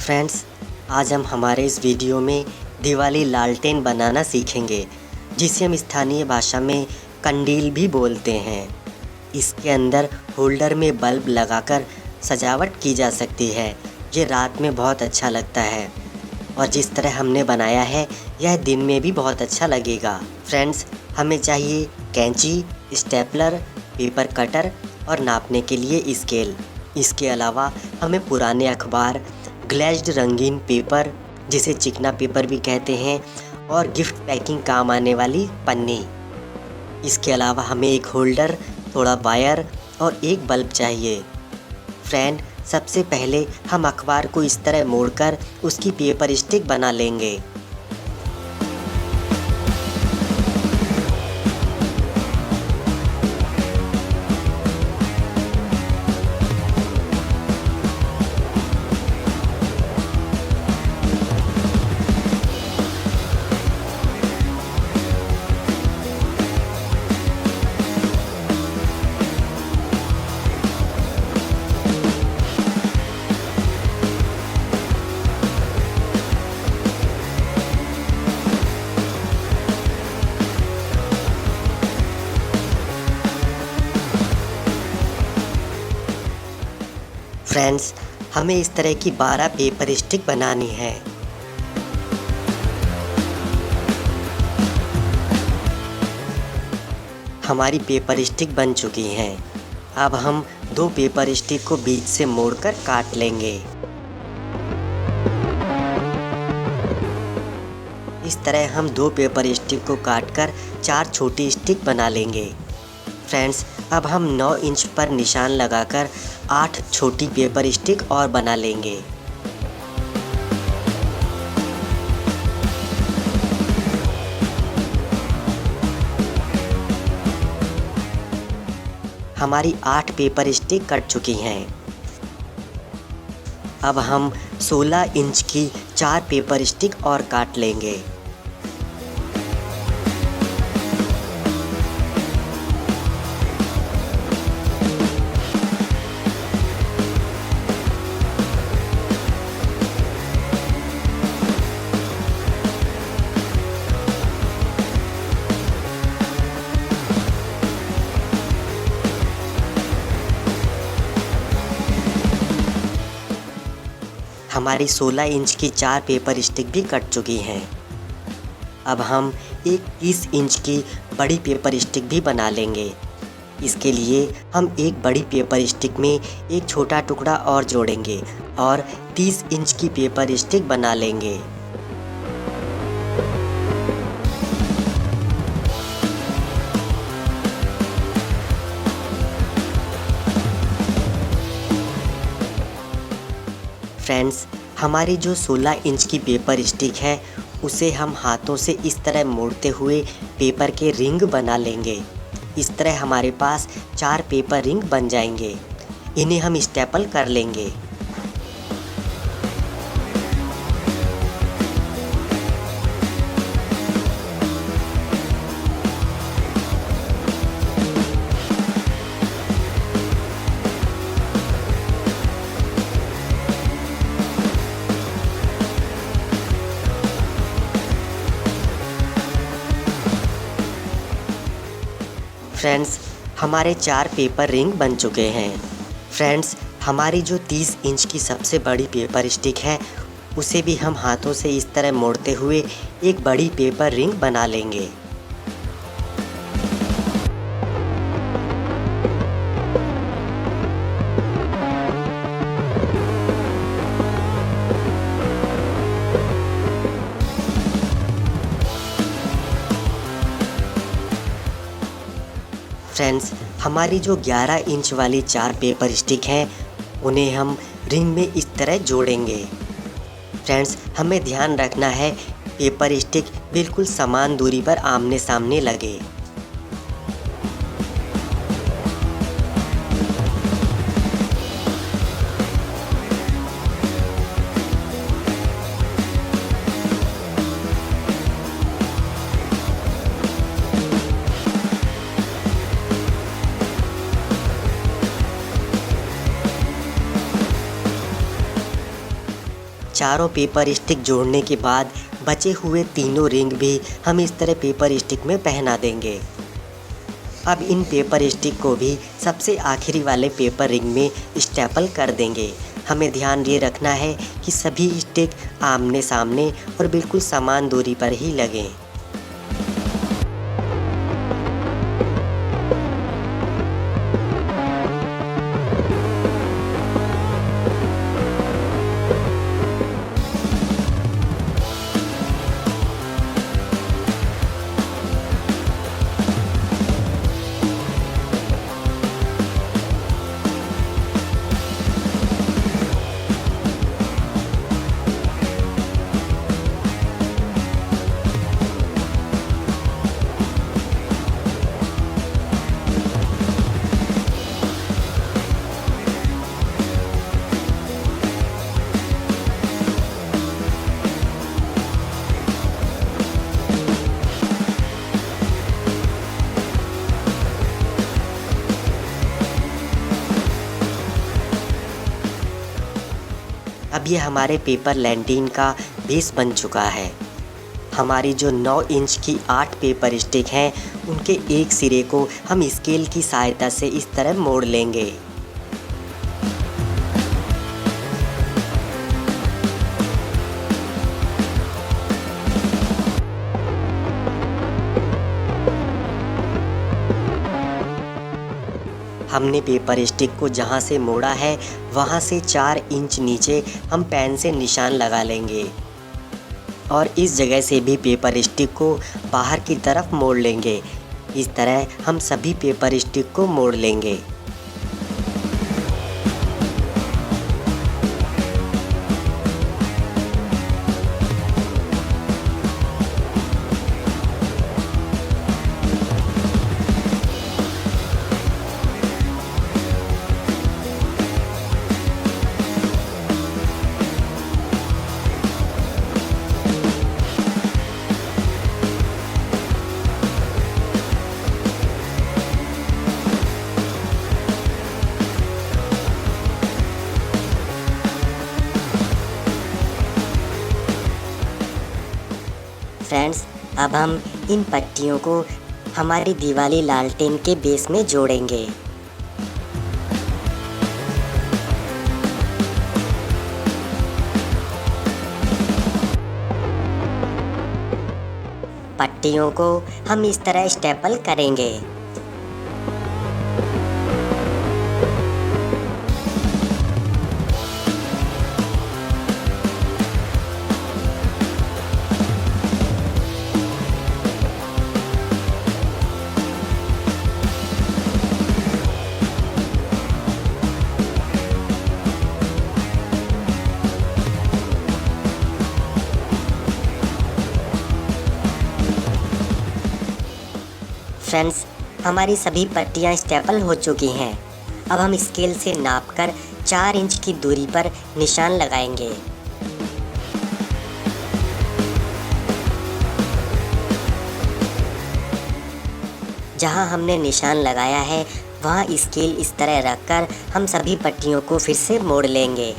Friends, आज हम हमारे इस वीडियो में दिवाली लालटेन बनाना सीखेंगे, जिसे हम स्थानीय भाषा में कंडील भी बोलते हैं। इसके अंदर होल्डर में बल्ब लगाकर सजावट की जा सकती है। ये रात में बहुत अच्छा लगता है और जिस तरह हमने बनाया है यह दिन में भी बहुत अच्छा लगेगा। फ्रेंड्स, हमें चाहिए कैंची, स्टेपलर, पेपर कटर और नापने के लिए स्केल। इसके अलावा हमें पुराने अखबार, ग्लेज्ड रंगीन पेपर जिसे चिकना पेपर भी कहते हैं, और गिफ्ट पैकिंग काम आने वाली पन्नी। इसके अलावा हमें एक होल्डर, थोड़ा वायर और एक बल्ब चाहिए। फ्रेंड, सबसे पहले हम अखबार को इस तरह मोड़कर उसकी पेपर स्टिक बना लेंगे। फ्रेंड्स, हमें इस तरह की 12 पेपर स्टिक बनानी है। हमारी पेपर स्टिक बन चुकी हैं। अब हम 2 पेपर स्टिक को बीच से मोड़कर काट लेंगे। इस तरह हम 2 पेपर स्टिक को काटकर 4 छोटी स्टिक बना लेंगे। फ्रेंड्स, अब हम 9 इंच पर निशान लगाकर 8 छोटी पेपर स्टिक और बना लेंगे। हमारी 8 पेपर स्टिक कट चुकी हैं। अब हम 16 इंच की 4 पेपर स्टिक और काट लेंगे। हमारी 16 इंच की 4 पेपर स्टिक भी कट चुकी हैं। अब हम एक 30 इंच की बड़ी पेपर स्टिक भी बना लेंगे। इसके लिए हम एक बड़ी पेपर स्टिक में एक छोटा टुकड़ा और जोड़ेंगे और 30 इंच की पेपर स्टिक बना लेंगे। फ्रेंड्स, हमारी जो 16 इंच की पेपर स्टिक है उसे हम हाथों से इस तरह मोड़ते हुए पेपर के रिंग बना लेंगे। इस तरह हमारे पास 4 पेपर रिंग बन जाएंगे। इन्हें हम स्टेपल कर लेंगे। फ्रेंड्स, हमारे 4 पेपर रिंग बन चुके हैं। फ्रेंड्स, हमारी जो 30 इंच की सबसे बड़ी पेपर स्टिक है उसे भी हम हाथों से इस तरह मोड़ते हुए एक बड़ी पेपर रिंग बना लेंगे। फ्रेंड्स, हमारी जो 11 इंच वाली 4 पेपर स्टिक हैं उन्हें हम रिंग में इस तरह जोड़ेंगे। फ्रेंड्स, हमें ध्यान रखना है पेपर स्टिक बिल्कुल समान दूरी पर आमने सामने लगे। चारों पेपर स्टिक जोड़ने के बाद बचे हुए तीनों रिंग भी हम इस तरह पेपर स्टिक में पहना देंगे। अब इन पेपर स्टिक को भी सबसे आखिरी वाले पेपर रिंग में स्टेपल कर देंगे। हमें ध्यान ये रखना है कि सभी स्टिक आमने सामने और बिल्कुल समान दूरी पर ही लगें। अब ये हमारे पेपर लैंटीन का बेस बन चुका है। हमारी जो 9 इंच की 8 पेपर स्टिक हैं उनके एक सिरे को हम स्केल की सहायता से इस तरह मोड़ लेंगे। हमने पेपर स्टिक को जहाँ से मोड़ा है वहाँ से 4 इंच नीचे हम पेन से निशान लगा लेंगे और इस जगह से भी पेपर स्टिक को बाहर की तरफ मोड़ लेंगे। इस तरह हम सभी पेपर स्टिक को मोड़ लेंगे। फ्रेंड्स, अब हम इन पट्टियों को हमारी दिवाली लालटेन के बेस में जोड़ेंगे। पट्टियों को हम इस तरह स्टेपल करेंगे। फ्रेंड्स, हमारी सभी पट्टियाँ स्टेपल हो चुकी हैं। अब हम स्केल से नापकर 4 इंच की दूरी पर निशान लगाएंगे। जहाँ हमने निशान लगाया है वहाँ स्केल इस तरह रखकर हम सभी पट्टियों को फिर से मोड़ लेंगे।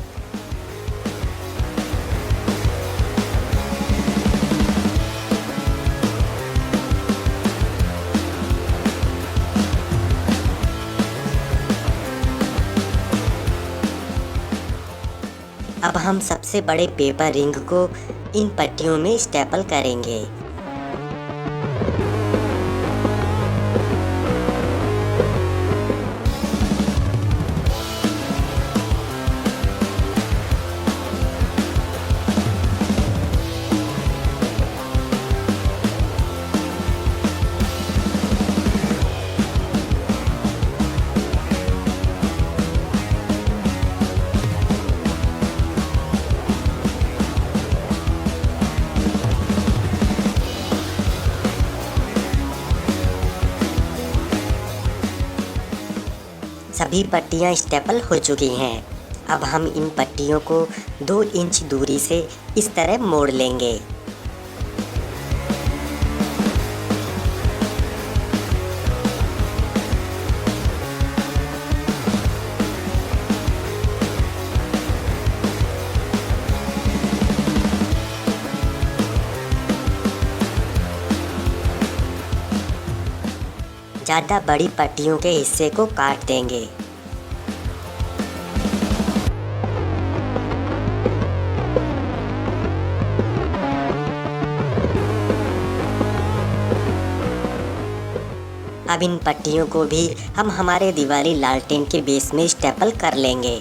अब हम सबसे बड़े पेपर रिंग को इन पट्टियों में स्टेपल करेंगे। सभी पट्टियाँ स्टेपल हो चुकी हैं। अब हम इन पट्टियों को 2 इंच दूरी से इस तरह मोड़ लेंगे। ज़्यादा बड़ी पट्टियों के हिस्से को काट देंगे। अब इन पट्टियों को भी हम हमारे दिवाली लालटेन के बेस में स्टेपल कर लेंगे।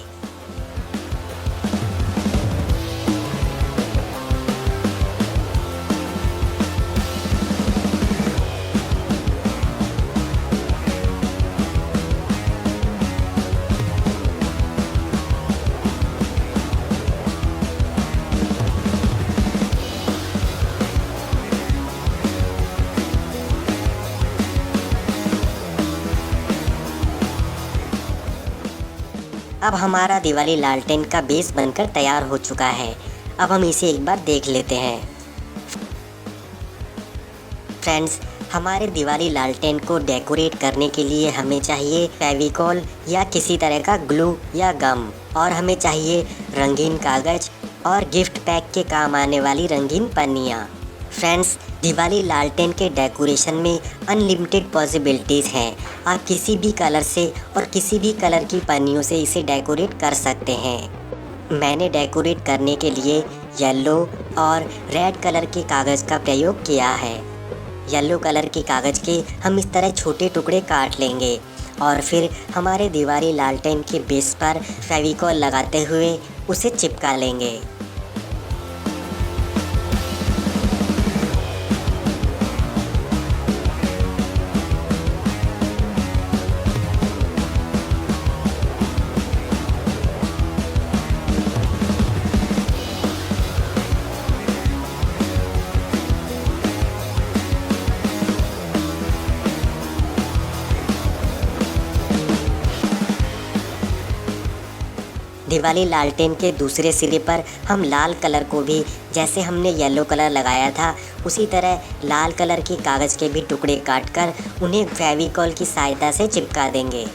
अब हमारा दिवाली लालटेन का बेस बनकर तैयार हो चुका है। अब हम इसे एक बार देख लेते हैं। फ्रेंड्स, हमारे दिवाली लालटेन को डेकोरेट करने के लिए हमें चाहिए फेविकॉल या किसी तरह का ग्लू या गम, और हमें चाहिए रंगीन कागज और गिफ्ट पैक के काम आने वाली रंगीन पन्नियाँ। फ्रेंड्स, दिवाली लालटेन के डेकोरेशन में अनलिमिटेड पॉसिबिलिटीज़ हैं। आप किसी भी कलर से और किसी भी कलर की पन्नियों से इसे डेकोरेट कर सकते हैं। मैंने डेकोरेट करने के लिए येलो और रेड कलर के कागज़ का प्रयोग किया है। येलो कलर के कागज़ के हम इस तरह छोटे टुकड़े काट लेंगे और फिर हमारे दिवाली लालटेन के बेस पर फेविकॉल लगाते हुए उसे चिपका लेंगे। दिवाली लालटेन के दूसरे सिरे पर हम लाल कलर को भी, जैसे हमने येलो कलर लगाया था उसी तरह लाल कलर के कागज़ के भी टुकड़े काटकर उन्हें फेविकॉल की सहायता से चिपका देंगे।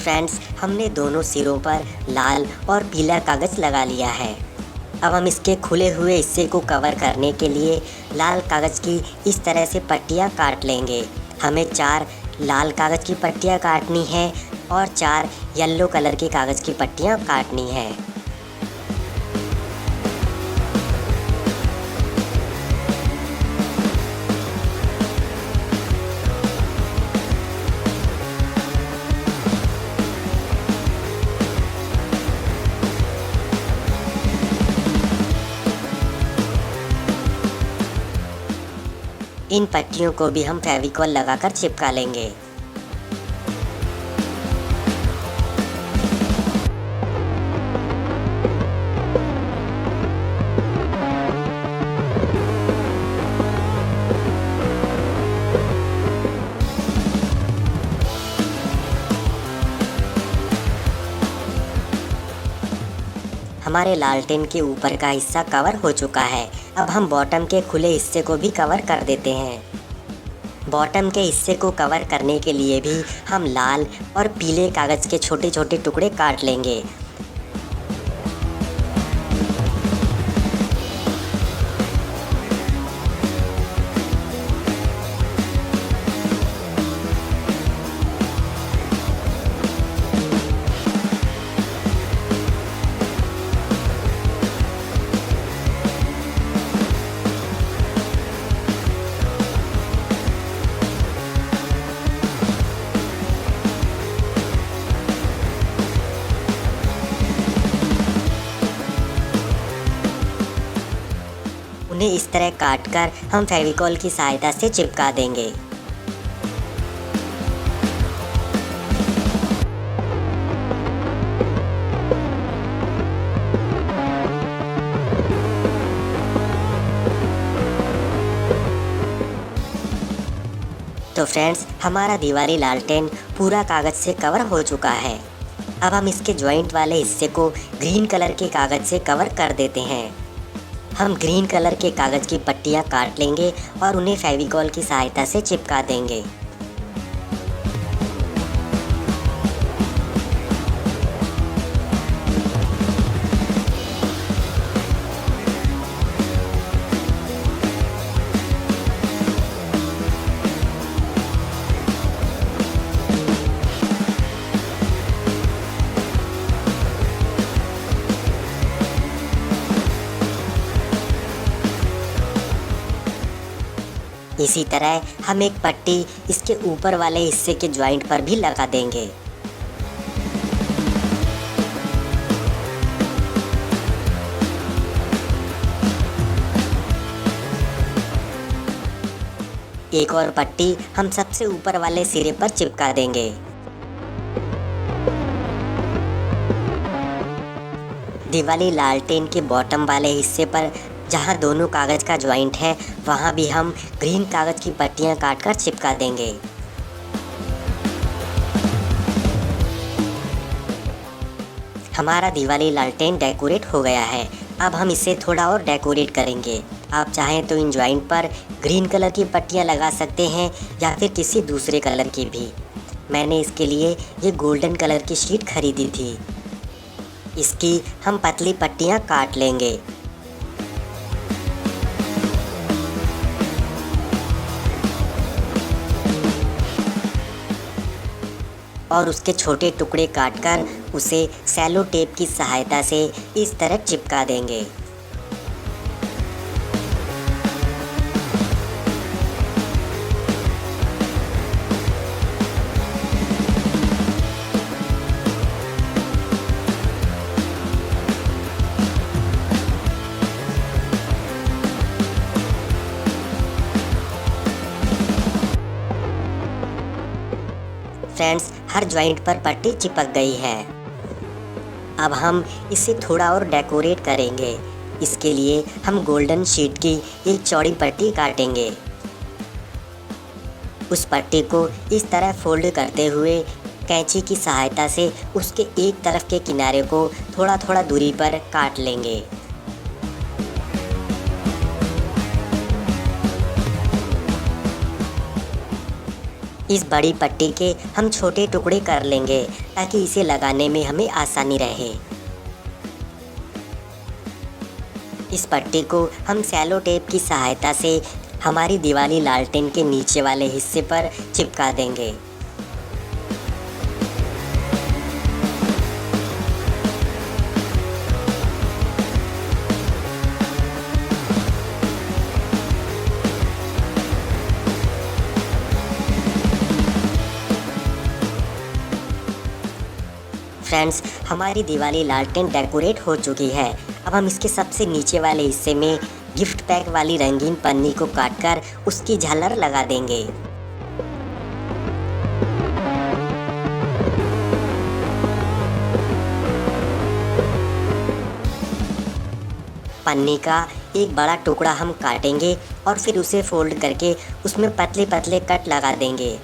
फ्रेंड्स, हमने दोनों सिरों पर लाल और पीला कागज़ लगा लिया है। अब हम इसके खुले हुए हिस्से को कवर करने के लिए लाल कागज़ की इस तरह से पट्टियाँ काट लेंगे। हमें 4 लाल कागज़ की पट्टियाँ काटनी है और 4 येलो कलर के कागज़ की पट्टियाँ काटनी है। इन पट्टियों को भी हम फेविकॉल लगाकर चिपका लेंगे। हमारे लालटेन के ऊपर का हिस्सा कवर हो चुका है। अब हम बॉटम के खुले हिस्से को भी कवर कर देते हैं। बॉटम के हिस्से को कवर करने के लिए भी हम लाल और पीले कागज़ के छोटे छोटे टुकड़े काट लेंगे। उन्हें इस तरह काटकर हम फेविकॉल की सहायता से चिपका देंगे। तो फ्रेंड्स, हमारा दिवाली लालटेन पूरा कागज़ से कवर हो चुका है। अब हम इसके जॉइंट वाले हिस्से को ग्रीन कलर के कागज़ से कवर कर देते हैं। हम ग्रीन कलर के कागज़ की पट्टियाँ काट लेंगे और उन्हें फेविकॉल की सहायता से चिपका देंगे। इसी तरह हम एक पट्टी इसके ऊपर वाले हिस्से के जॉइंट पर भी लगा देंगे। एक और पट्टी हम सबसे ऊपर वाले सिरे पर चिपका देंगे। दिवाली लालटेन के बॉटम वाले हिस्से पर जहाँ दोनों कागज़ का जॉइंट है, वहाँ भी हम ग्रीन कागज़ की पट्टियाँ काटकर चिपका देंगे। हमारा दिवाली लालटेन डेकोरेट हो गया है। अब हम इसे थोड़ा और डेकोरेट करेंगे। आप चाहें तो इन जॉइंट पर ग्रीन कलर की पट्टियाँ लगा सकते हैं या फिर किसी दूसरे कलर की भी। मैंने इसके लिए ये गोल्डन कलर की शीट खरीदी थी। इसकी हम पतली पट्टियाँ काट लेंगे। और उसके छोटे टुकड़े काटकर उसे सेलो टेप की सहायता से इस तरह चिपका देंगे। फ्रेंड्स, हर जॉइंट पर पट्टी चिपक गई है। अब हम इसे थोड़ा और डेकोरेट करेंगे। इसके लिए हम गोल्डन शीट की एक चौड़ी पट्टी काटेंगे। उस पट्टी को इस तरह फोल्ड करते हुए कैंची की सहायता से उसके एक तरफ के किनारे को थोड़ा थोड़ा दूरी पर काट लेंगे। इस बड़ी पट्टी के हम छोटे टुकड़े कर लेंगे ताकि इसे लगाने में हमें आसानी रहे। इस पट्टी को हम सेलो टेप की सहायता से हमारी दिवाली लालटेन के नीचे वाले हिस्से पर चिपका देंगे। फ्रेंड्स, हमारी दिवाली लालटेन डेकोरेट हो चुकी है। अब हम इसके सबसे नीचे वाले हिस्से में गिफ्ट पैक वाली रंगीन पन्नी को काटकर उसकी झालर लगा देंगे। पन्नी का एक बड़ा टुकड़ा हम काटेंगे और फिर उसे फोल्ड करके उसमें पतले पतले कट लगा देंगे।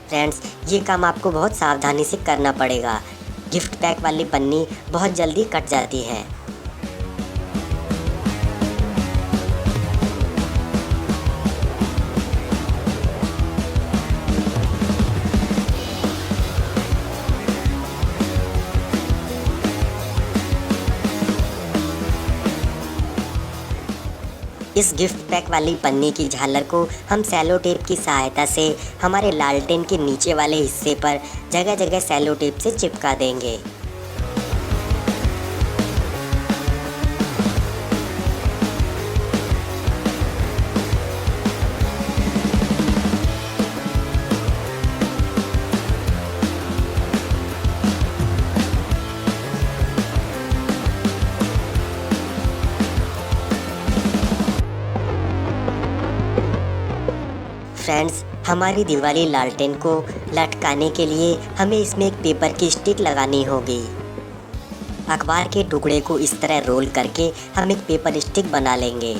फ्रेंड्स, ये काम आपको बहुत सावधानी से करना पड़ेगा। गिफ्ट पैक वाली पन्नी बहुत जल्दी कट जाती है। इस गिफ्ट पैक वाली पन्नी की झालर को हम सेलो टेप की सहायता से हमारे लालटेन के नीचे वाले हिस्से पर जगह जगह सेलो टेप से चिपका देंगे। फ्रेंड्स, हमारी दिवाली लालटेन को लटकाने के लिए हमें इसमें एक पेपर की स्टिक लगानी होगी। अखबार के टुकड़े को इस तरह रोल करके हम एक पेपर स्टिक बना लेंगे।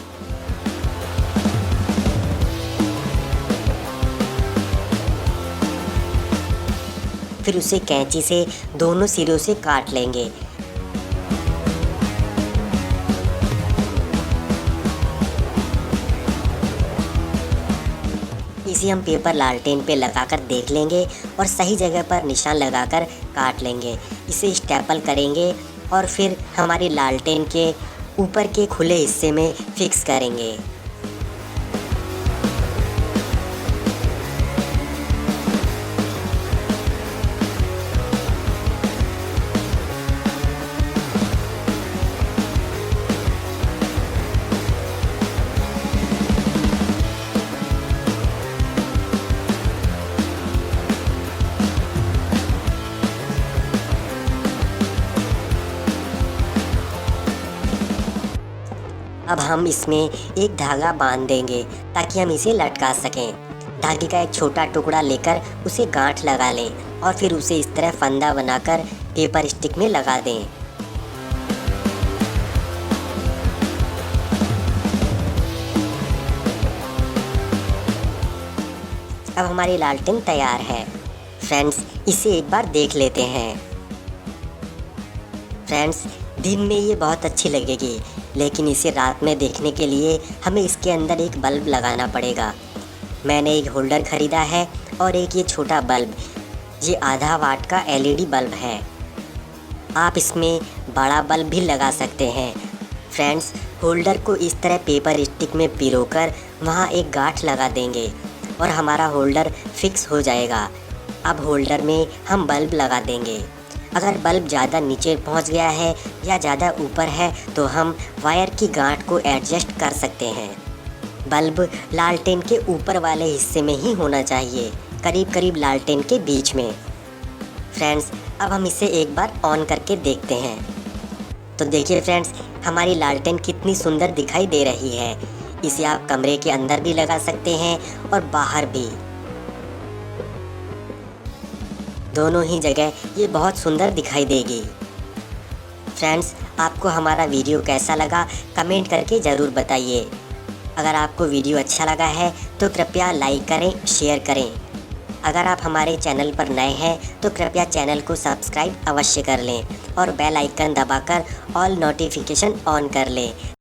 फिर उसे कैंची से दोनों सिरों से काट लेंगे। इसे हम पेपर लालटेन पे लगाकर देख लेंगे और सही जगह पर निशान लगाकर काट लेंगे। इसे स्टेपल करेंगे और फिर हमारी लालटेन के ऊपर के खुले हिस्से में फिक्स करेंगे। अब हम इसमें एक धागा बांध देंगे ताकि हम इसे लटका सकें। धागे का एक छोटा टुकड़ा लेकर उसे गांठ लगा लें और फिर उसे इस तरह फंदा बनाकर पेपर स्टिक में लगा दें। अब हमारी लालटेन तैयार है। फ्रेंड्स, इसे एक बार देख लेते हैं। फ्रेंड्स, दिन में ये बहुत अच्छी लगेगी, लेकिन इसे रात में देखने के लिए हमें इसके अंदर एक बल्ब लगाना पड़ेगा। मैंने एक होल्डर ख़रीदा है और एक ये छोटा बल्ब, ये आधा वाट का एलईडी बल्ब है। आप इसमें बड़ा बल्ब भी लगा सकते हैं। फ्रेंड्स, होल्डर को इस तरह पेपर स्टिक में पिरोकर वहाँ एक गांठ लगा देंगे और हमारा होल्डर फिक्स हो जाएगा। अब होल्डर में हम बल्ब लगा देंगे। अगर बल्ब ज़्यादा नीचे पहुंच गया है या ज़्यादा ऊपर है तो हम वायर की गांठ को एडजस्ट कर सकते हैं। बल्ब लालटेन के ऊपर वाले हिस्से में ही होना चाहिए, करीब करीब लालटेन के बीच में। फ्रेंड्स, अब हम इसे एक बार ऑन करके देखते हैं। तो देखिए फ्रेंड्स, हमारी लालटेन कितनी सुंदर दिखाई दे रही है। इसे आप कमरे के अंदर भी लगा सकते हैं और बाहर भी, दोनों ही जगह ये बहुत सुंदर दिखाई देगी। फ्रेंड्स, आपको हमारा वीडियो कैसा लगा कमेंट करके ज़रूर बताइए। अगर आपको वीडियो अच्छा लगा है तो कृपया लाइक करें, शेयर करें। अगर आप हमारे चैनल पर नए हैं तो कृपया चैनल को सब्सक्राइब अवश्य कर लें और बेल आइकन दबाकर ऑल नोटिफिकेशन ऑन कर लें।